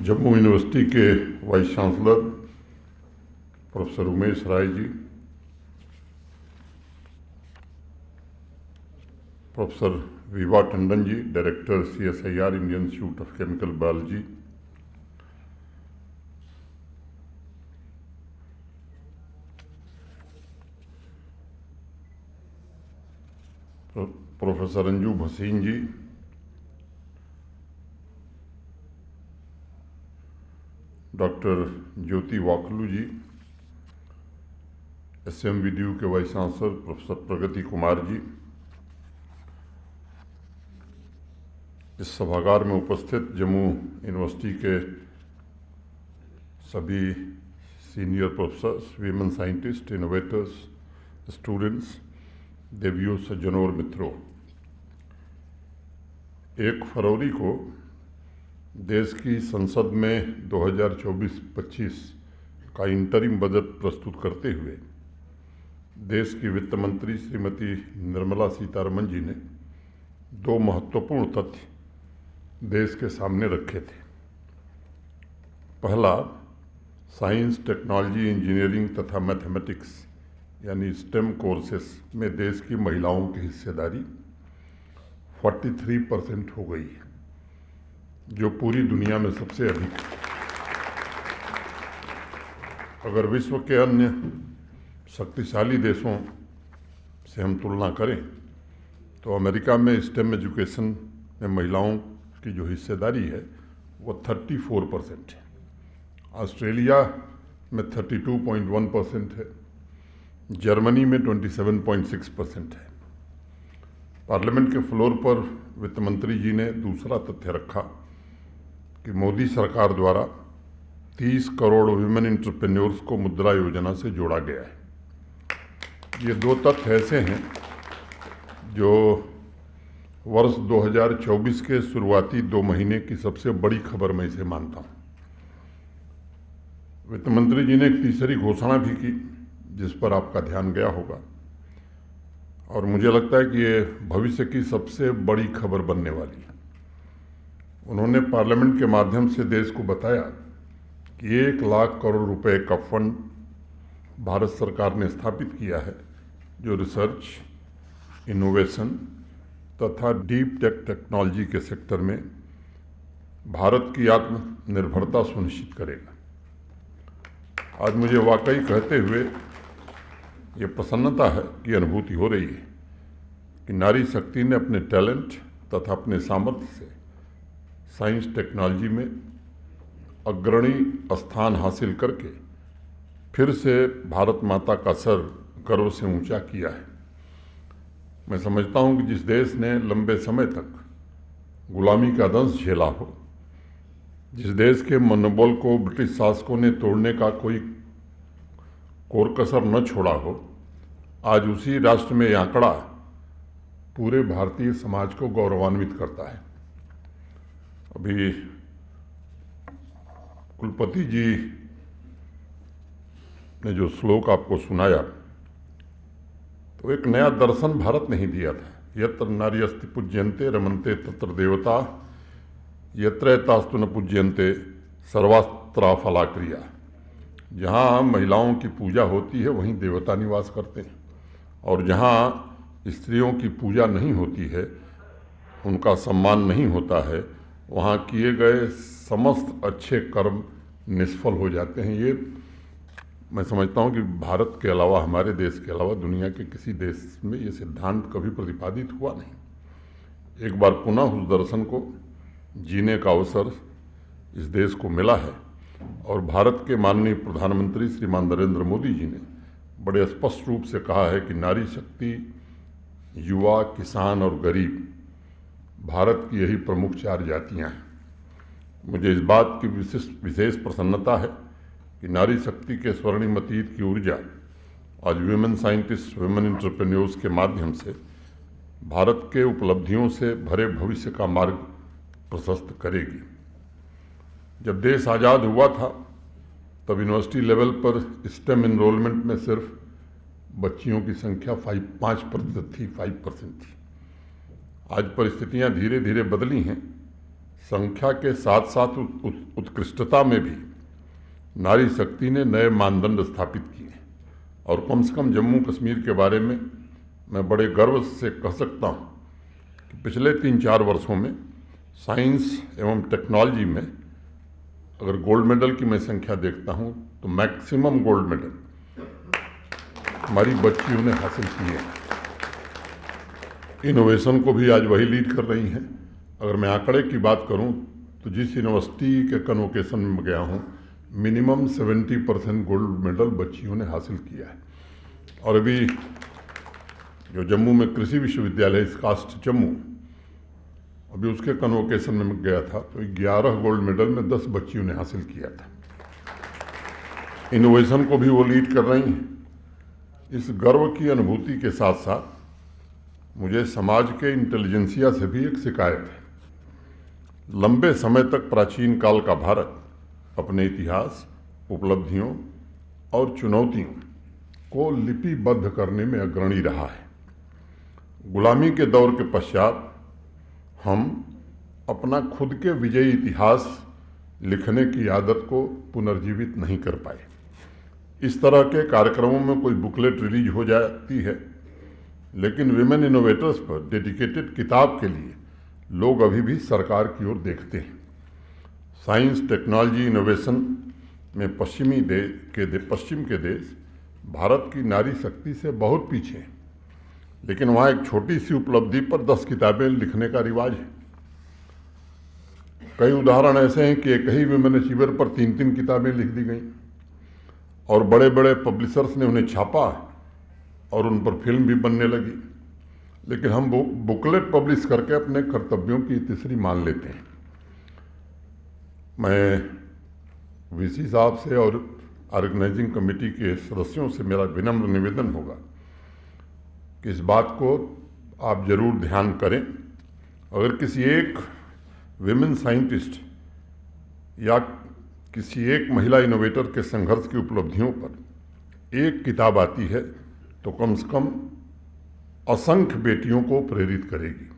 Jammu university के vice chancellor professor Umesh Rai ji, professor Vibha Tandon ji, director CSIR Indian institute of chemical biology, professor Anju Bhasin ji, doctor Jyoti Wakhlu ji, SMVDU के vice chancellor professor Pragati Kumar ji, इस सभागार में उपस्थित जम्मू यूनिवर्सिटी के सभी senior professors, women scientist, innovators, students, देवियों, सज्जनों और मित्रों, 1 फरवरी को देश की संसद में 2024-25 का इंटरिम बजट प्रस्तुत करते हुए देश की वित्त मंत्री श्रीमती निर्मला सीतारमण जी ने 2 महत्वपूर्ण तथ्य देश के सामने रखे थे। पहला, साइंस, टेक्नोलॉजी, इंजीनियरिंग तथा मैथमेटिक्स यानी स्टेम कोर्सेस में देश की महिलाओं की हिस्सेदारी 43% हो गई है, जो पूरी दुनिया में सबसे अधिक है। अगर विश्व के अन्य शक्तिशाली देशों से हम तुलना करें तो अमेरिका में स्टेम एजुकेशन में महिलाओं की जो हिस्सेदारी है वो 34% है, ऑस्ट्रेलिया में 32.1% है, जर्मनी में 27.6% है। पार्लियामेंट के फ्लोर पर वित्त मंत्री जी ने दूसरा तथ्य रखा कि मोदी सरकार द्वारा 30 करोड़ विमेन एंटरप्रेन्योर्स को मुद्रा योजना से जोड़ा गया है। ये 2 तथ्य ऐसे हैं जो वर्ष 2024 के शुरुआती 2 महीने की सबसे बड़ी खबर मैं इसे मानता हूँ। वित्त मंत्री जी ने एक तीसरी घोषणा भी की जिस पर आपका ध्यान गया होगा, और मुझे लगता है कि ये भविष्य की सबसे बड़ी खबर बनने वाली है। उन्होंने पार्लियामेंट के माध्यम से देश को बताया कि 1 लाख करोड़ रुपए का फंड भारत सरकार ने स्थापित किया है, जो रिसर्च, इनोवेशन तथा डीप टेक टेक्नोलॉजी के सेक्टर में भारत की आत्मनिर्भरता सुनिश्चित करेगा। आज मुझे वाकई कहते हुए ये प्रसन्नता है कि अनुभूति हो रही है कि नारी शक्ति ने अपने टैलेंट तथा अपने सामर्थ्य से साइंस टेक्नोलॉजी में अग्रणी स्थान हासिल करके फिर से भारत माता का सर गर्व से ऊंचा किया है। मैं समझता हूं कि जिस देश ने लंबे समय तक गुलामी का दंश झेला हो, जिस देश के मनोबल को ब्रिटिश शासकों ने तोड़ने का कोई कोर कसर न छोड़ा हो, आज उसी राष्ट्र में यह आंकड़ा पूरे भारतीय समाज को गौरवान्वित करता है। अभी कुलपति जी ने जो श्लोक आपको सुनाया, तो एक नया दर्शन भारत ने ही दिया था। यत्र नार्यस्ति पूज्यन्ते रमन्ते तत्र देवता, यत्र तास्तु न पूज्यन्ते सर्वास्त्रा फलाक्रिया। जहाँ महिलाओं की पूजा होती है वहीं देवता निवास करते हैं, और जहाँ स्त्रियों की पूजा नहीं होती है, उनका सम्मान नहीं होता है, वहाँ किए गए समस्त अच्छे कर्म निष्फल हो जाते हैं। ये मैं समझता हूँ कि भारत के अलावा, हमारे देश के अलावा दुनिया के किसी देश में ये सिद्धांत कभी प्रतिपादित हुआ नहीं। एक बार पुनः उस दर्शन को जीने का अवसर इस देश को मिला है, और भारत के माननीय प्रधानमंत्री श्रीमान नरेंद्र मोदी जी ने बड़े स्पष्ट रूप से कहा है कि नारी शक्ति, युवा, किसान और गरीब भारत की यही प्रमुख 4 जातियां हैं। मुझे इस बात की विशेष प्रसन्नता है कि नारी शक्ति के स्वर्णिम अतीत की ऊर्जा आज विमेन साइंटिस्ट, विमेन एंटरप्रेन्योर्स के माध्यम से भारत के उपलब्धियों से भरे भविष्य का मार्ग प्रशस्त करेगी। जब देश आज़ाद हुआ था तब यूनिवर्सिटी लेवल पर स्टेम एनरोलमेंट में सिर्फ बच्चियों की संख्या 5% थी। आज परिस्थितियां धीरे धीरे बदली हैं। संख्या के साथ साथ उत्कृष्टता में भी नारी शक्ति ने नए मानदंड स्थापित किए और कम से कम जम्मू कश्मीर के बारे में मैं बड़े गर्व से कह सकता हूँ कि पिछले 3-4 वर्षों में साइंस एवं टेक्नोलॉजी में अगर गोल्ड मेडल की मैं संख्या देखता हूँ तो मैक्सिमम गोल्ड मेडल हमारी बच्चियों ने हासिल किए हैं। इनोवेशन को भी आज वही लीड कर रही हैं। अगर मैं आंकड़े की बात करूं तो जिस यूनिवर्सिटी के कन्वोकेशन में गया हूं मिनिमम 70% गोल्ड मेडल बच्चियों ने हासिल किया है। और अभी जो जम्मू में कृषि विश्वविद्यालय है कास्ट जम्मू, अभी उसके कन्वोकेशन में गया था तो 11 गोल्ड मेडल में 10 बच्चियों ने हासिल किया था। इनोवेशन को भी वो लीड कर रही हैं। इस गर्व की अनुभूति के साथ साथ मुझे समाज के इंटेलिजेंसिया से भी एक शिकायत है। लंबे समय तक प्राचीन काल का भारत अपने इतिहास, उपलब्धियों और चुनौतियों को लिपिबद्ध करने में अग्रणी रहा है। गुलामी के दौर के पश्चात हम अपना खुद के विजयी इतिहास लिखने की आदत को पुनर्जीवित नहीं कर पाए। इस तरह के कार्यक्रमों में कोई बुकलेट रिलीज हो जाती है, लेकिन विमेन इनोवेटर्स पर डेडिकेटेड किताब के लिए लोग अभी भी सरकार की ओर देखते हैं। साइंस, टेक्नोलॉजी, इनोवेशन में पश्चिम के देश भारत की नारी शक्ति से बहुत पीछे हैं, लेकिन वहाँ एक छोटी सी उपलब्धि पर 10 किताबें लिखने का रिवाज है। कई उदाहरण ऐसे हैं कि एक ही विमेन अचीवर पर 3-3 किताबें लिख दी गई और बड़े बड़े पब्लिशर्स ने उन्हें छापा और उन पर फिल्म भी बनने लगी। लेकिन हम बुकलेट पब्लिश करके अपने कर्तव्यों की तीसरी मान लेते हैं। मैं वीसी साहब से और ऑर्गेनाइजिंग कमेटी के सदस्यों से मेरा विनम्र निवेदन होगा कि इस बात को आप जरूर ध्यान करें। अगर किसी एक विमेन साइंटिस्ट या किसी एक महिला इनोवेटर के संघर्ष की उपलब्धियों पर एक किताब आती है तो कम से कम असंख्य बेटियों को प्रेरित करेगी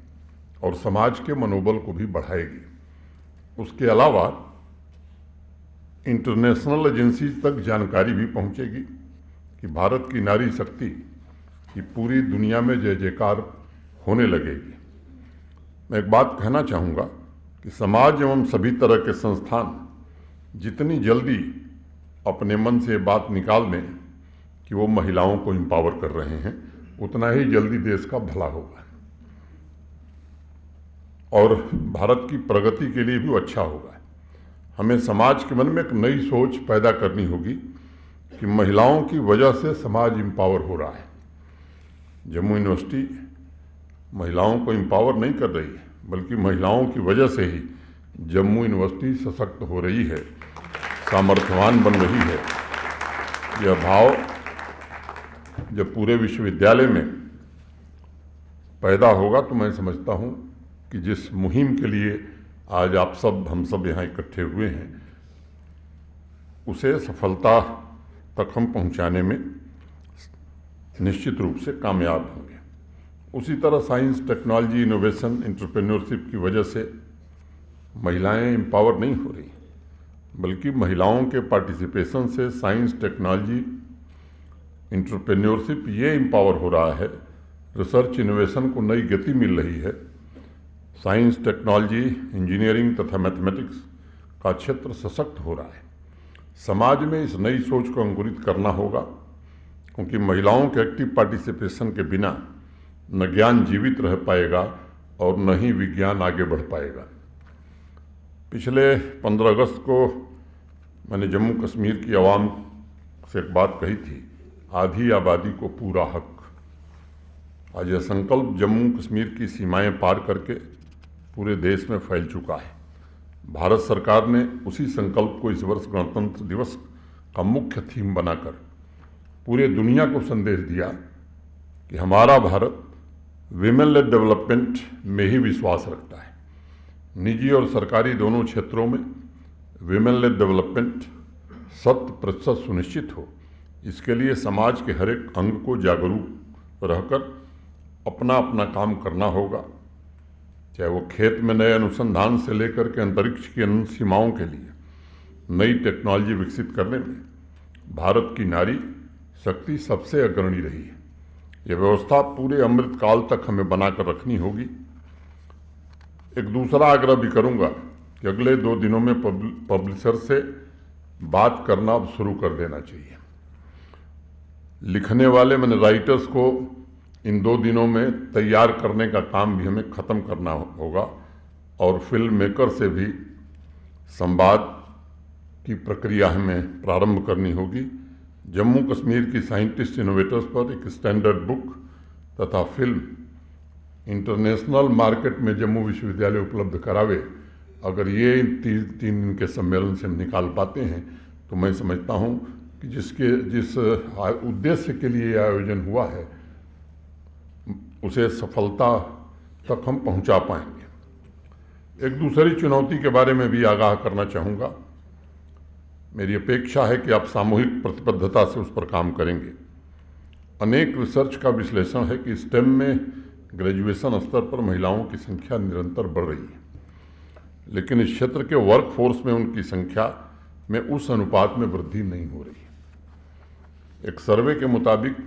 और समाज के मनोबल को भी बढ़ाएगी। उसके अलावा इंटरनेशनल एजेंसी तक जानकारी भी पहुंचेगी कि भारत की नारी शक्ति की पूरी दुनिया में जय जयकार होने लगेगी। मैं एक बात कहना चाहूँगा कि समाज एवं सभी तरह के संस्थान जितनी जल्दी अपने मन से बात निकाल दें कि वो महिलाओं को एम्पावर कर रहे हैं, उतना ही जल्दी देश का भला होगा और भारत की प्रगति के लिए भी अच्छा होगा। हमें समाज के मन में एक नई सोच पैदा करनी होगी कि महिलाओं की वजह से समाज एम्पावर हो रहा है। जम्मू यूनिवर्सिटी महिलाओं को एम्पावर नहीं कर रही है, बल्कि महिलाओं की वजह से ही जम्मू यूनिवर्सिटी सशक्त हो रही है, सामर्थ्यवान बन रही है। यह भाव जब पूरे विश्वविद्यालय में पैदा होगा तो मैं समझता हूँ कि जिस मुहिम के लिए आज हम सब यहाँ इकट्ठे हुए हैं, उसे सफलता तक हम पहुँचाने में निश्चित रूप से कामयाब होंगे। उसी तरह साइंस, टेक्नोलॉजी, इनोवेशन, एंटरप्रेन्योरशिप की वजह से महिलाएं एम्पावर नहीं हो रही, बल्कि महिलाओं के पार्टिसिपेशन से साइंस, टेक्नोलॉजी, एंटरप्रेन्योरशिप ये एम्पावर हो रहा है। रिसर्च, इनोवेशन को नई गति मिल रही है। साइंस, टेक्नोलॉजी, इंजीनियरिंग तथा मैथमेटिक्स का क्षेत्र सशक्त हो रहा है। समाज में इस नई सोच को अंकुरित करना होगा, क्योंकि महिलाओं के एक्टिव पार्टिसिपेशन के बिना न ज्ञान जीवित रह पाएगा और न ही विज्ञान आगे बढ़ पाएगा। पिछले 15 अगस्त को मैंने जम्मू कश्मीर की आवाम से एक बात कही थी, आधी आबादी को पूरा हक। आज यह संकल्प जम्मू कश्मीर की सीमाएं पार करके पूरे देश में फैल चुका है। भारत सरकार ने उसी संकल्प को इस वर्ष गणतंत्र दिवस का मुख्य थीम बनाकर पूरे दुनिया को संदेश दिया कि हमारा भारत विमेन लेड डेवलपमेंट में ही विश्वास रखता है। निजी और सरकारी दोनों क्षेत्रों में विमेन लेड डेवलपमेंट 100% सुनिश्चित हो, इसके लिए समाज के हर एक अंग को जागरूक रहकर अपना अपना काम करना होगा। चाहे वो खेत में नए अनुसंधान से लेकर के अंतरिक्ष की अनंत सीमाओं के लिए नई टेक्नोलॉजी विकसित करने में भारत की नारी शक्ति सबसे अग्रणी रही है। यह व्यवस्था पूरे अमृत काल तक हमें बनाकर रखनी होगी। एक दूसरा आग्रह भी करूंगा कि अगले 2 दिनों में पब्लिशर से बात करना अब शुरू कर देना चाहिए। लिखने वाले मैंने राइटर्स को इन 2 दिनों में तैयार करने का काम भी हमें ख़त्म करना होगा और फिल्म मेकर से भी संवाद की प्रक्रिया हमें प्रारंभ करनी होगी। जम्मू कश्मीर की साइंटिस्ट इनोवेटर्स पर एक स्टैंडर्ड बुक तथा फिल्म इंटरनेशनल मार्केट में जम्मू विश्वविद्यालय उपलब्ध करावे। अगर ये 3 दिन के सम्मेलन से हम निकाल पाते हैं तो मैं समझता हूँ कि जिस उद्देश्य के लिए यह आयोजन हुआ है उसे सफलता तक हम पहुँचा पाएंगे। एक दूसरी चुनौती के बारे में भी आगाह करना चाहूँगा। मेरी अपेक्षा है कि आप सामूहिक प्रतिबद्धता से उस पर काम करेंगे। अनेक रिसर्च का विश्लेषण है कि स्टेम में ग्रेजुएशन स्तर पर महिलाओं की संख्या निरंतर बढ़ रही है, लेकिन इस क्षेत्र के वर्कफोर्स में उनकी संख्या में उस अनुपात में वृद्धि नहीं हो रही है। एक सर्वे के मुताबिक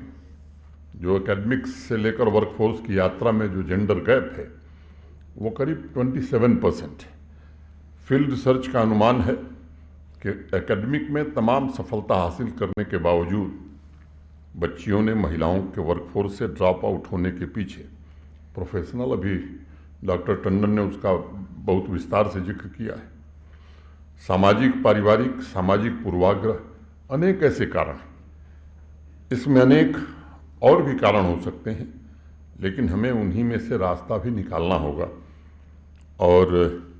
जो एकेडमिक्स से लेकर वर्कफोर्स की यात्रा में जो जेंडर गैप है वो करीब 27% है। फील्ड रिसर्च का अनुमान है कि एकेडमिक में तमाम सफलता हासिल करने के बावजूद बच्चियों ने महिलाओं के वर्कफोर्स से ड्रॉप आउट होने के पीछे प्रोफेशनल, अभी डॉक्टर टंडन ने उसका बहुत विस्तार से जिक्र किया है। सामाजिक, पारिवारिक, सामाजिक पूर्वाग्रह, अनेक ऐसे कारण हैं। इसमें अनेक और भी कारण हो सकते हैं, लेकिन हमें उन्हीं में से रास्ता भी निकालना होगा और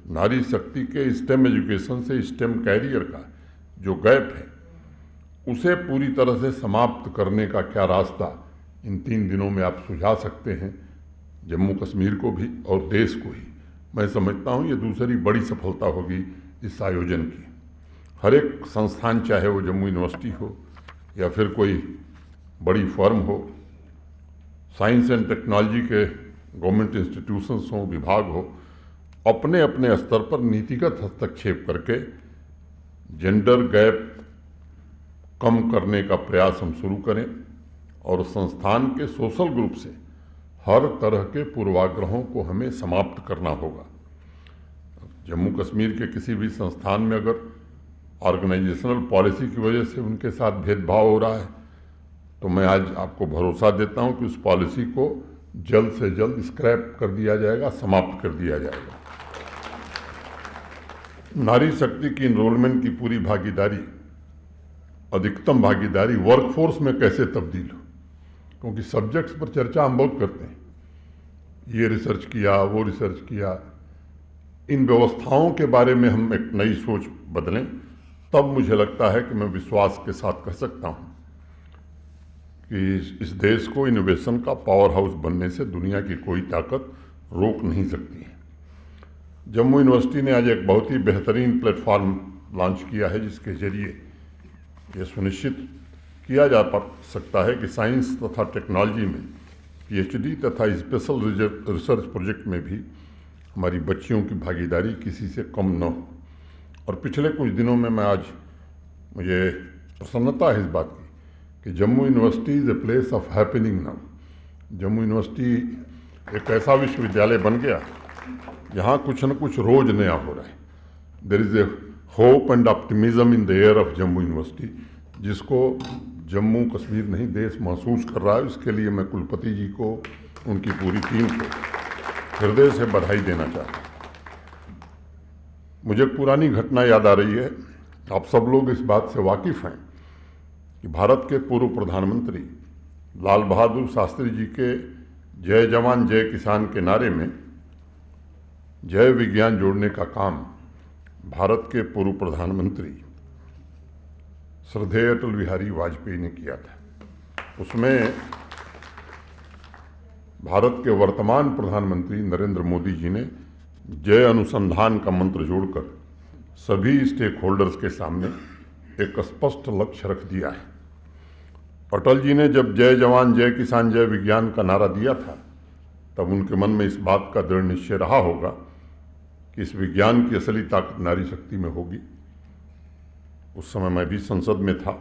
नारी शक्ति के स्टेम एजुकेशन से स्टेम कैरियर का जो गैप है उसे पूरी तरह से समाप्त करने का क्या रास्ता इन 3 दिनों में आप सुझा सकते हैं जम्मू कश्मीर को भी और देश को ही। मैं समझता हूँ ये दूसरी बड़ी सफलता होगी इस आयोजन की। हर एक संस्थान, चाहे वो जम्मू यूनिवर्सिटी हो या फिर कोई बड़ी फर्म हो, साइंस एंड टेक्नोलॉजी के गवर्नमेंट इंस्टीट्यूशंस हों, विभाग हो, अपने अपने स्तर पर नीतिगत हस्तक्षेप करके जेंडर गैप कम करने का प्रयास हम शुरू करें और संस्थान के सोशल ग्रुप से हर तरह के पूर्वाग्रहों को हमें समाप्त करना होगा। जम्मू कश्मीर के किसी भी संस्थान में अगर ऑर्गेनाइजेशनल पॉलिसी की वजह से उनके साथ भेदभाव हो रहा है तो मैं आज आपको भरोसा देता हूं कि उस पॉलिसी को जल्द से जल्द स्क्रैप कर दिया जाएगा, समाप्त कर दिया जाएगा। नारी शक्ति की इनरोलमेंट की पूरी भागीदारी, अधिकतम भागीदारी वर्कफोर्स में कैसे तब्दील हो, क्योंकि सब्जेक्ट्स पर चर्चा हम बहुत करते हैं, ये रिसर्च किया, वो रिसर्च किया। इन व्यवस्थाओं के बारे में हम एक नई सोच बदलें, तब मुझे लगता है कि मैं विश्वास के साथ कह सकता हूँ कि इस देश को इनोवेशन का पावर हाउस बनने से दुनिया की कोई ताकत रोक नहीं सकती है। जम्मू यूनिवर्सिटी ने आज एक बहुत ही बेहतरीन प्लेटफॉर्म लॉन्च किया है जिसके जरिए ये सुनिश्चित किया जा सकता है कि साइंस तथा टेक्नोलॉजी में PhD तथा स्पेशल रिसर्च प्रोजेक्ट में भी हमारी बच्चियों की भागीदारी किसी से कम न हो। और पिछले कुछ दिनों में मुझे प्रसन्नता है इस बात की कि Jammu university is a place of happening now. Jammu university एक ऐसा विश्वविद्यालय बन गया जहाँ कुछ न कुछ रोज नया हो रहा है। There is a hope and optimism in the air of Jammu university, जिसको जम्मू कश्मीर नहीं देश महसूस कर रहा है। इसके लिए मैं कुलपति जी को, उनकी पूरी टीम को हृदय से बधाई देना चाहता हूँ। मुझे एक पुरानी घटना याद आ रही है। आप सब लोग इस बात से वाकिफ़ हैं कि भारत के पूर्व प्रधानमंत्री लाल बहादुर शास्त्री जी के जय जवान जय किसान के नारे में जय विज्ञान जोड़ने का काम भारत के पूर्व प्रधानमंत्री श्रद्धेय अटल बिहारी वाजपेयी ने किया था। उसमें भारत के वर्तमान प्रधानमंत्री नरेंद्र मोदी जी ने जय अनुसंधान का मंत्र जोड़कर सभी स्टेक होल्डर्स के सामने एक स्पष्ट लक्ष्य रख दिया है। अटल जी ने जब जय जवान जय किसान जय विज्ञान का नारा दिया था तब उनके मन में इस बात का दृढ़ निश्चय रहा होगा कि इस विज्ञान की असली ताकत नारी शक्ति में होगी। उस समय मैं भी संसद में था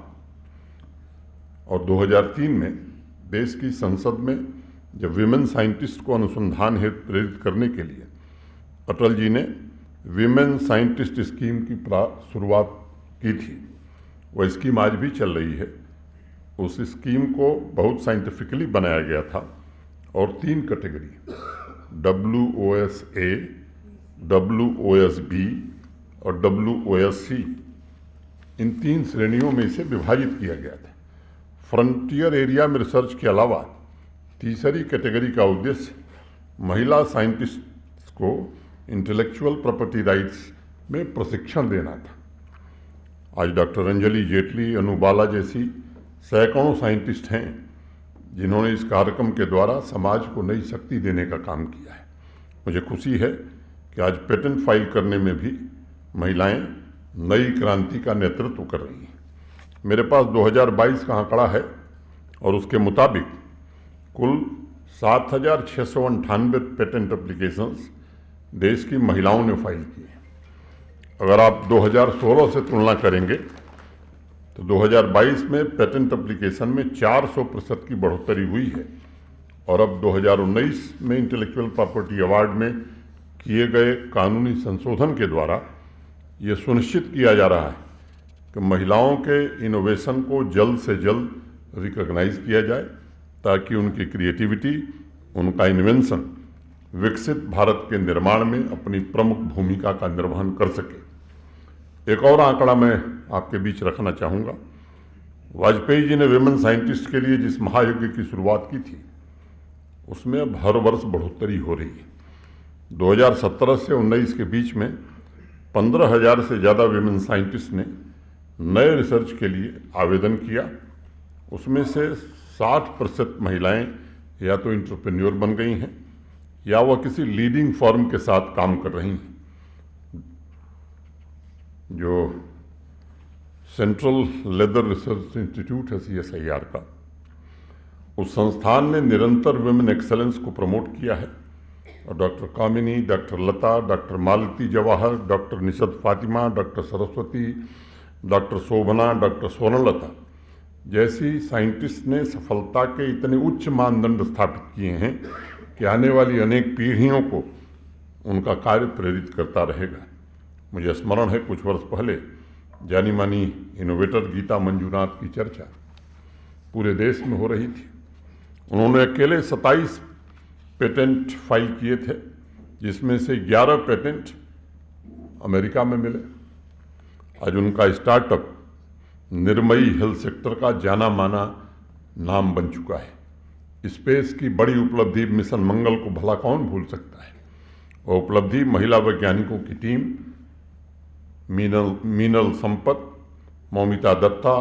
और 2003 में देश की संसद में जब विमेन साइंटिस्ट को अनुसंधान हेतु प्रेरित करने के लिए अटल जी ने विमेन साइंटिस्ट स्कीम की शुरुआत की थी, वह स्कीम आज भी चल रही है। उस स्कीम को बहुत साइंटिफिकली बनाया गया था और 3 कैटेगरी WOS-A, WOS-B और WOS-C, इन 3 श्रेणियों में इसे विभाजित किया गया था। फ्रंटियर एरिया में रिसर्च के अलावा तीसरी कैटेगरी का उद्देश्य महिला साइंटिस्ट को इंटेलेक्चुअल प्रॉपर्टी राइट्स में प्रशिक्षण देना था। आज डॉक्टर अंजलि जेटली, अनु बाला जैसी सैकड़ों साइंटिस्ट हैं जिन्होंने इस कार्यक्रम के द्वारा समाज को नई शक्ति देने का काम किया है। मुझे खुशी है कि आज पेटेंट फाइल करने में भी महिलाएं नई क्रांति का नेतृत्व कर रही हैं। मेरे पास 2022 का आंकड़ा है और उसके मुताबिक कुल 7,698 पेटेंट एप्लीकेशंस देश की महिलाओं ने फाइल की है। अगर आप 2016 से तुलना करेंगे तो 2022 में पेटेंट एप्लीकेशन में 400% की बढ़ोतरी हुई है और अब 2019 में इंटेलेक्चुअल प्रॉपर्टी अवार्ड में किए गए कानूनी संशोधन के द्वारा ये सुनिश्चित किया जा रहा है कि महिलाओं के इनोवेशन को जल्द से जल्द रिकॉग्नाइज किया जाए ताकि उनकी क्रिएटिविटी, उनका इन्वेंशन विकसित भारत के निर्माण में अपनी प्रमुख भूमिका का निर्वहन कर सके। एक और आंकड़ा मैं आपके बीच रखना चाहूँगा। वाजपेयी जी ने विमेन साइंटिस्ट के लिए जिस महायज्ञ की शुरुआत की थी उसमें अब हर वर्ष बढ़ोतरी हो रही है। 2017 से 19 के बीच में 15,000 से ज़्यादा विमेन साइंटिस्ट ने नए रिसर्च के लिए आवेदन किया। उसमें से 60% महिलाएं या तो एंटरप्रेन्योर बन गई हैं या वह किसी लीडिंग फर्म के साथ काम कर रही हैं। जो सेंट्रल लेदर रिसर्च इंस्टीट्यूट है CSIR का, उस संस्थान ने निरंतर विमेन एक्सेलेंस को प्रमोट किया है और doctor Kamini, doctor Lata, doctor Malti Jawahar, doctor Nishat Fatima, doctor Saraswati, doctor Shobhana, doctor Swarnlata जैसी साइंटिस्ट ने सफलता के इतने उच्च मानदंड स्थापित किए हैं कि आने वाली अनेक पीढ़ियों को उनका कार्य प्रेरित करता रहेगा। मुझे स्मरण है कुछ वर्ष पहले जानी मानी इनोवेटर गीता मंजूनाथ की चर्चा पूरे देश में हो रही थी। उन्होंने अकेले 27 पेटेंट फाइल किए थे, जिसमें से 11 पेटेंट अमेरिका में मिले। आज उनका स्टार्टअप निर्मयी हेल्थ सेक्टर का जाना माना नाम बन चुका है। स्पेस की बड़ी उपलब्धि मिशन मंगल को भला कौन भूल सकता है। वो उपलब्धि महिला वैज्ञानिकों की टीम मीनल संपत, मौमिता दत्ता,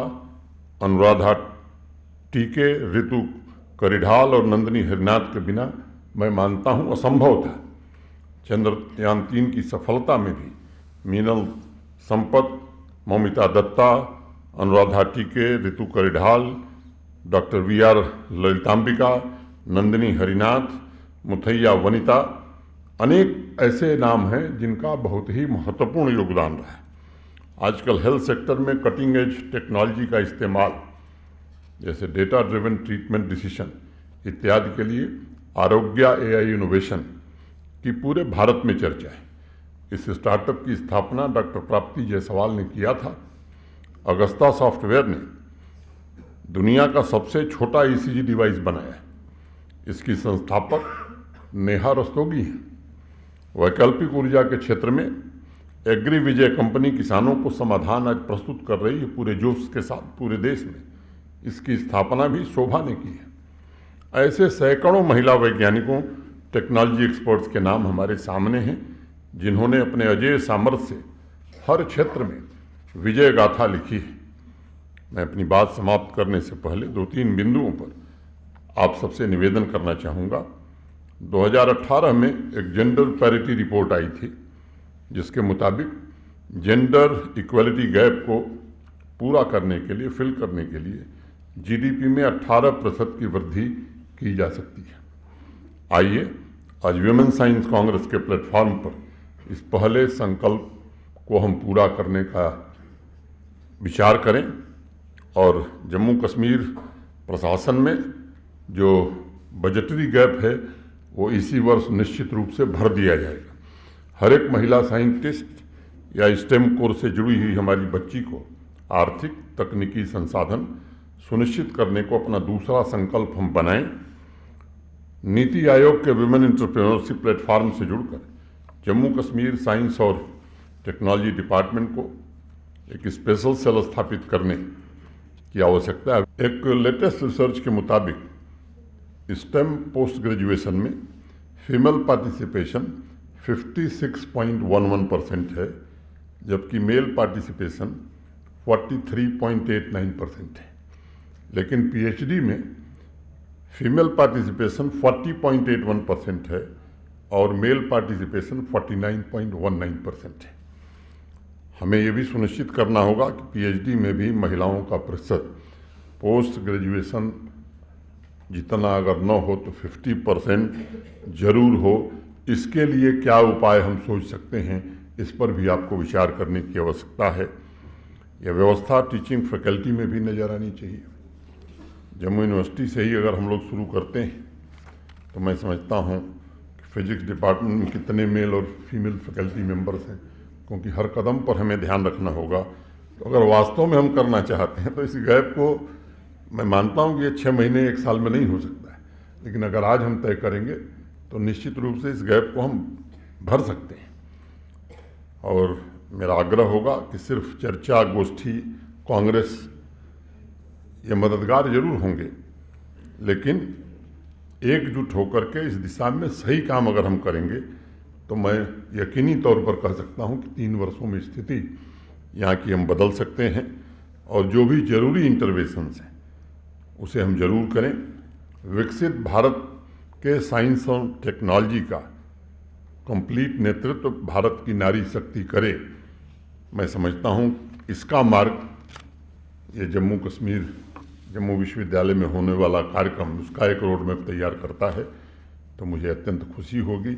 अनुराधा टीके, ऋतु करिढाल और नंदिनी हरिनाथ के बिना मैं मानता हूँ असंभव था। चंद्रयान 3 की सफलता में भी मीनल संपत, मौमिता दत्ता, अनुराधा टीके, ऋतु करिढाल, डॉक्टर VR ललितांबिका, नंदिनी हरिनाथ, मुथैया वनिता, अनेक ऐसे नाम हैं जिनका बहुत ही महत्वपूर्ण योगदान रहा है। आजकल हेल्थ सेक्टर में कटिंग एज टेक्नोलॉजी का इस्तेमाल जैसे डेटा ड्रिवन ट्रीटमेंट डिसीजन इत्यादि के लिए आरोग्य AI इनोवेशन की पूरे भारत में चर्चा है। इस स्टार्टअप की स्थापना डॉक्टर प्राप्ति जायसवाल ने किया था। अगस्ता सॉफ्टवेयर ने दुनिया का सबसे छोटा ECG डिवाइस बनाया है। इसकी संस्थापक नेहा रस्तोगी हैं। वैकल्पिक ऊर्जा के क्षेत्र में एग्री विजय कंपनी किसानों को समाधान आज प्रस्तुत कर रही है पूरे जोश के साथ पूरे देश में। इसकी स्थापना भी शोभा ने की है। ऐसे सैकड़ों महिला वैज्ञानिकों, टेक्नोलॉजी एक्सपर्ट्स के नाम हमारे सामने हैं जिन्होंने अपने अजेय सामर्थ्य से हर क्षेत्र में विजय गाथा लिखी है। मैं अपनी बात समाप्त करने से पहले 2-3 बिंदुओं पर आप सबसे निवेदन करना चाहूँगा। 2018 में एक जेंडर पैरिटी रिपोर्ट आई थी जिसके मुताबिक जेंडर इक्वलिटी गैप को पूरा करने के लिए, फिल करने के लिए GDP में 18% की वृद्धि की जा सकती है। आइए आज विमेन साइंस कांग्रेस के प्लेटफॉर्म पर इस पहले संकल्प को हम पूरा करने का विचार करें और जम्मू कश्मीर प्रशासन में जो बजटरी गैप है वो इसी वर्ष निश्चित रूप से भर दिया जाएगा। हर एक महिला साइंटिस्ट या स्टेम कोर्स से जुड़ी हुई हमारी बच्ची को आर्थिक तकनीकी संसाधन सुनिश्चित करने को अपना दूसरा संकल्प हम बनाएं। नीति आयोग के विमेन एंटरप्रेन्योरशिप प्लेटफॉर्म से जुड़कर जम्मू कश्मीर साइंस और टेक्नोलॉजी डिपार्टमेंट को एक स्पेशल सेल स्थापित करने की आवश्यकता है। एक लेटेस्ट रिसर्च के मुताबिक स्टेम पोस्ट ग्रेजुएशन में फीमेल पार्टिसिपेशन 56.11% है, जबकि मेल पार्टिसिपेशन 43.89% है। लेकिन पीएचडी में फीमेल पार्टिसिपेशन 40.81% है और मेल पार्टिसिपेशन 49.19% है। हमें ये भी सुनिश्चित करना होगा कि पीएचडी में भी महिलाओं का प्रतिशत पोस्ट ग्रेजुएशन जितना अगर न हो तो 50% जरूर हो। इसके लिए क्या उपाय हम सोच सकते हैं, इस पर भी आपको विचार करने की आवश्यकता है। यह व्यवस्था टीचिंग फैकल्टी में भी नज़र आनी चाहिए। जम्मू यूनिवर्सिटी से ही अगर हम लोग शुरू करते हैं तो मैं समझता हूँ कि फिजिक्स डिपार्टमेंट में कितने मेल और फीमेल फैकल्टी मेंबर्स हैं, क्योंकि हर कदम पर हमें ध्यान रखना होगा। तो अगर वास्तव में हम करना चाहते हैं तो इस गैप को मैं मानता हूँ कि ये 6 महीने 1 साल में नहीं हो सकता है, लेकिन अगर आज हम तय करेंगे तो निश्चित रूप से इस गैप को हम भर सकते हैं। और मेरा आग्रह होगा कि सिर्फ चर्चा गोष्ठी कांग्रेस ये मददगार जरूर होंगे, लेकिन एकजुट होकर के इस दिशा में सही काम अगर हम करेंगे तो मैं यकीनी तौर पर कह सकता हूं कि 3 वर्षों में स्थिति यहाँ की हम बदल सकते हैं। और जो भी जरूरी इंटरवेंशंस हैं उसे हम जरूर करें। विकसित भारत के साइंस और टेक्नोलॉजी का कंप्लीट नेतृत्व भारत की नारी शक्ति करे। मैं समझता हूँ इसका मार्ग ये जम्मू विश्वविद्यालय में होने वाला कार्यक्रम उसका एक रोड मैप तैयार करता है। तो मुझे अत्यंत खुशी होगी।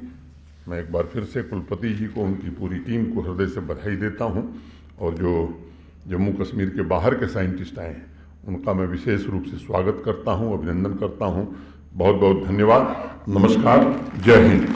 मैं एक बार फिर से कुलपति जी को, उनकी पूरी टीम को हृदय से बधाई देता हूं। और जो जम्मू कश्मीर के बाहर के साइंटिस्ट आए हैं उनका मैं विशेष रूप से स्वागत करता हूं, अभिनंदन करता हूं। बहुत बहुत धन्यवाद। नमस्कार। जय हिंद।